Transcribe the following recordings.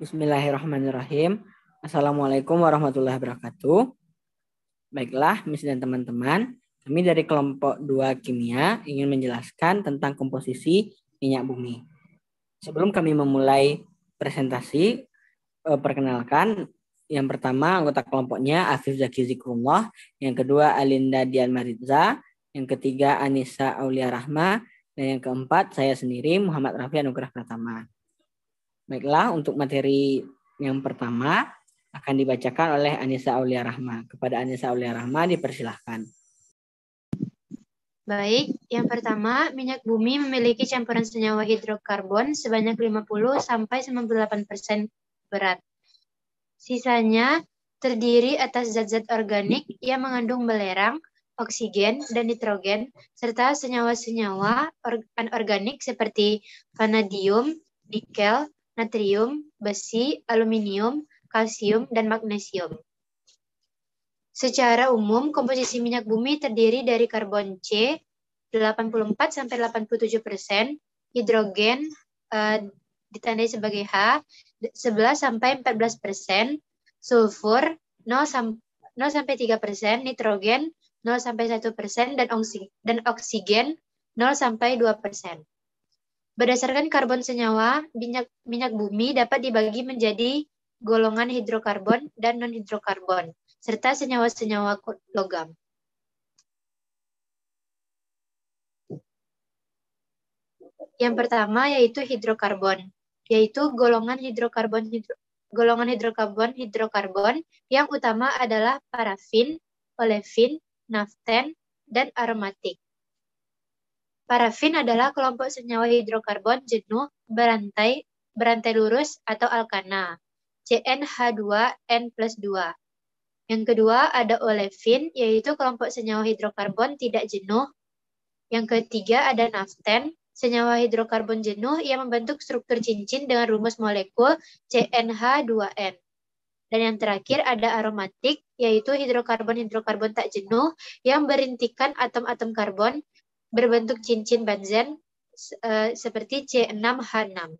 Bismillahirrahmanirrahim. Assalamualaikum warahmatullahi wabarakatuh. Baiklah, Miss dan teman-teman, kami dari kelompok 2 kimia ingin menjelaskan tentang komposisi minyak bumi. Sebelum kami memulai presentasi, perkenalkan yang pertama anggota kelompoknya Afif Zaki Zikrullah, yang kedua Alinda Dian Mariza, yang ketiga Anissa Aulia Rahma, dan yang keempat saya sendiri Muhammad Rafi Anugrah Pratama. Baiklah, untuk materi yang pertama akan dibacakan oleh Anissa Aulia Rahma. Kepada Anissa Aulia Rahma dipersilahkan. Baik, yang pertama, minyak bumi memiliki campuran senyawa hidrokarbon sebanyak 50-98% berat. Sisanya terdiri atas zat-zat organik yang mengandung belerang, oksigen, dan nitrogen, serta senyawa-senyawa anorganik seperti vanadium, nikel, natrium, besi, aluminium, kalsium, dan magnesium. Secara umum, komposisi minyak bumi terdiri dari karbon C 84-87%, hidrogen ditandai sebagai H 11-14%, sulfur 0-3%, nitrogen 0-1%, dan oksigen 0-2%. Berdasarkan karbon senyawa, minyak bumi dapat dibagi menjadi golongan hidrokarbon dan non-hidrokarbon, serta senyawa-senyawa logam. Yang pertama yaitu hidrokarbon, yaitu golongan hidrokarbon yang utama adalah parafin, olefin, naften, dan aromatik. Parafin adalah kelompok senyawa hidrokarbon jenuh berantai lurus atau alkana, CnH2n+2. Yang kedua ada olefin, yaitu kelompok senyawa hidrokarbon tidak jenuh. Yang ketiga ada naften, senyawa hidrokarbon jenuh yang membentuk struktur cincin dengan rumus molekul CnH2n. Dan yang terakhir ada aromatik, yaitu hidrokarbon tak jenuh yang berintikan atom-atom karbon berbentuk cincin benzen seperti C6H6.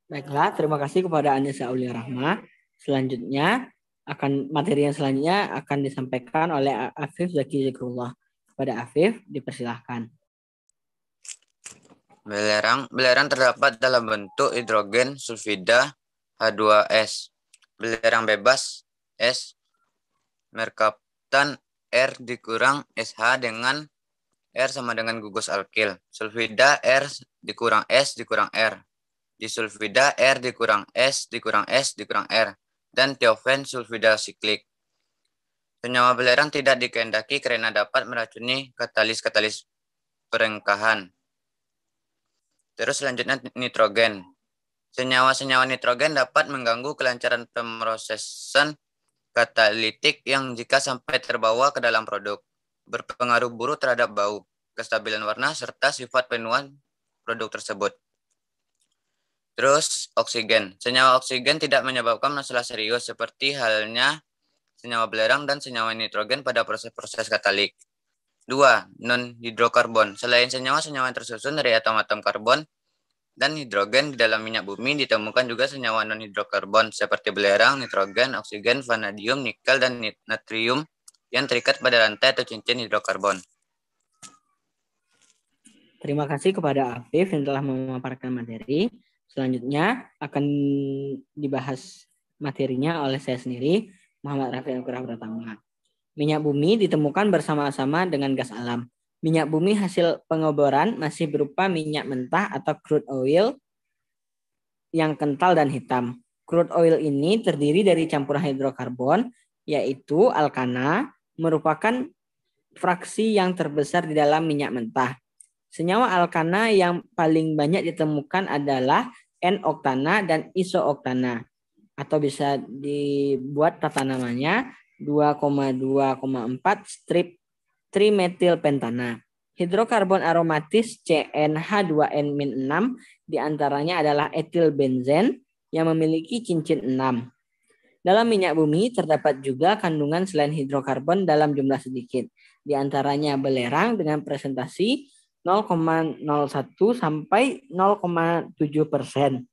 Baiklah, terima kasih kepada Anissa Aulia Rahma. Selanjutnya, materi yang selanjutnya akan disampaikan oleh Afif Zaki Zikrullah. Kepada Afif, dipersilahkan. Belerang terdapat dalam bentuk hidrogen sulfida H2S. Belerang bebas S. Merkaptan R dikurang SH dengan R sama dengan gugus alkil. Sulfida R dikurang S dikurang R. Disulfida R dikurang S dikurang S dikurang R. Dan tiofen sulfida siklik. Senyawa belerang tidak dikehendaki karena dapat meracuni katalis-katalis perengkahan. Terus selanjutnya nitrogen. Senyawa-senyawa nitrogen dapat mengganggu kelancaran pemrosesan katalitik yang jika sampai terbawa ke dalam produk, berpengaruh buruk terhadap bau, kestabilan warna, serta sifat penuaan produk tersebut. Terus oksigen. Senyawa oksigen tidak menyebabkan masalah serius seperti halnya senyawa belerang dan senyawa nitrogen pada proses-proses katalik. 2. Non-hidrokarbon. Selain senyawa-senyawa yang tersusun dari atom-atom karbon dan hidrogen di dalam minyak bumi, ditemukan juga senyawa non-hidrokarbon seperti belerang, nitrogen, oksigen, vanadium, nikel, dan natrium yang terikat pada rantai atau cincin hidrokarbon. Terima kasih kepada Afif yang telah memaparkan materi. Selanjutnya akan dibahas materinya oleh saya sendiri, Muhammad Rafi Anugrah Pratama. Minyak bumi ditemukan bersama-sama dengan gas alam. Minyak bumi hasil pengoboran masih berupa minyak mentah atau crude oil yang kental dan hitam. Crude oil ini terdiri dari campuran hidrokarbon, yaitu alkana, merupakan fraksi yang terbesar di dalam minyak mentah. Senyawa alkana yang paling banyak ditemukan adalah N-oktana dan iso-oktana, atau bisa dibuat tata namanya 2,2,4 strip trimetilpentana. Hidrokarbon aromatis CnH2n-6 diantaranya adalah etil benzen yang memiliki cincin 6. Dalam minyak bumi terdapat juga kandungan selain hidrokarbon dalam jumlah sedikit. Di antaranya belerang dengan presentasi 0,01 sampai 0,7%.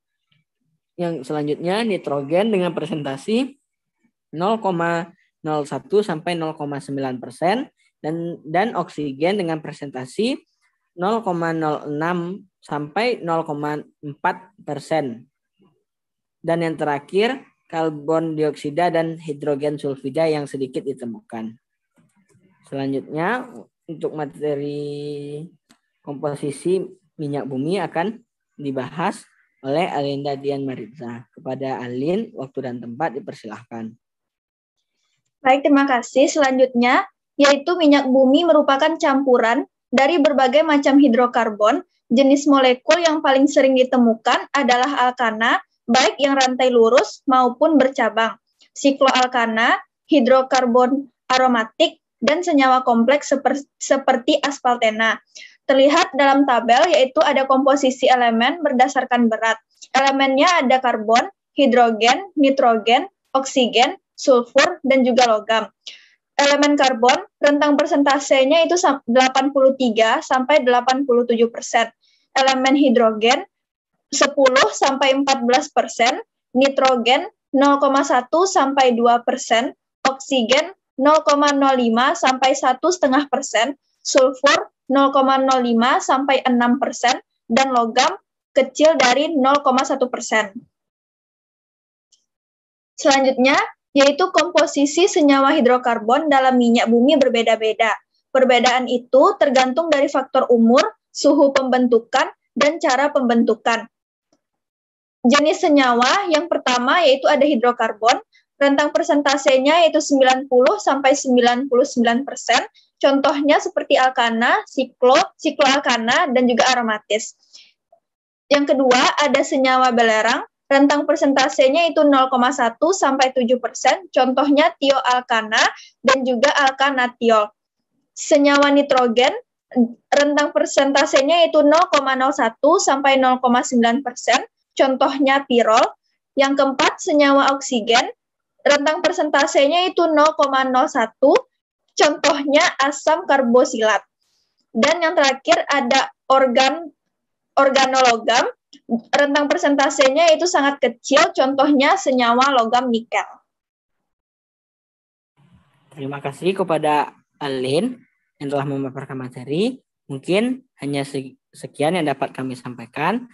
Yang selanjutnya nitrogen dengan presentasi 0,01 sampai 0,9% dan oksigen dengan presentasi 0,06 sampai 0,4%. Dan yang terakhir karbon dioksida dan hidrogen sulfida yang sedikit ditemukan. Selanjutnya untuk materi komposisi minyak bumi akan dibahas oleh Alinda Dian Mariza. Kepada Alin, waktu dan tempat dipersilahkan. Baik, terima kasih. Selanjutnya, yaitu minyak bumi merupakan campuran dari berbagai macam hidrokarbon. Jenis molekul yang paling sering ditemukan adalah alkana, baik yang rantai lurus maupun bercabang, sikloalkana, hidrokarbon aromatik, dan senyawa kompleks seperti aspaltena. Terlihat dalam tabel, yaitu ada komposisi elemen berdasarkan berat. Elemennya ada karbon, hidrogen, nitrogen, oksigen, sulfur, dan juga logam. Elemen karbon, rentang persentasenya itu 83 sampai 87%. Elemen hidrogen 10 sampai 14%, nitrogen 0,1 sampai 2%, oksigen 0,05 sampai 1,5%, sulfur 0,05 sampai 6%, dan logam kecil dari 0,1%. Selanjutnya, yaitu komposisi senyawa hidrokarbon dalam minyak bumi berbeda-beda. Perbedaan itu tergantung dari faktor umur, suhu pembentukan, dan cara pembentukan. Jenis senyawa yang pertama yaitu ada hidrokarbon, rentang persentasenya yaitu 90 sampai 99%. Contohnya seperti alkana, sikloalkana, dan juga aromatis. Yang kedua ada senyawa belerang, rentang persentasenya itu 0,1 sampai 7%. Contohnya tioalkana dan juga alkanatiol. Senyawa nitrogen, rentang persentasenya itu 0,01 sampai 0,9%. Contohnya pirol. Yang keempat, senyawa oksigen, rentang persentasenya itu 0,01. Contohnya asam karbosilat. Dan yang terakhir ada organologam, rentang persentasenya itu sangat kecil, contohnya senyawa logam nikel. Terima kasih kepada Alin yang telah memaparkan materi. Mungkin hanya sekian yang dapat kami sampaikan.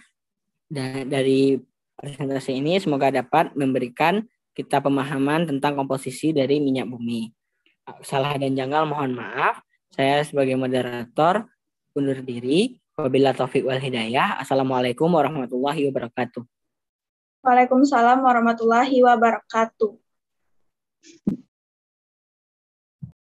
Dan dari presentasi ini semoga dapat memberikan kita pemahaman tentang komposisi dari minyak bumi. Salah dan janggal mohon maaf. Saya sebagai moderator undur diri. Wabillahi taufiq wal hidayah. Assalamualaikum warahmatullahi wabarakatuh. Waalaikumsalam warahmatullahi wabarakatuh.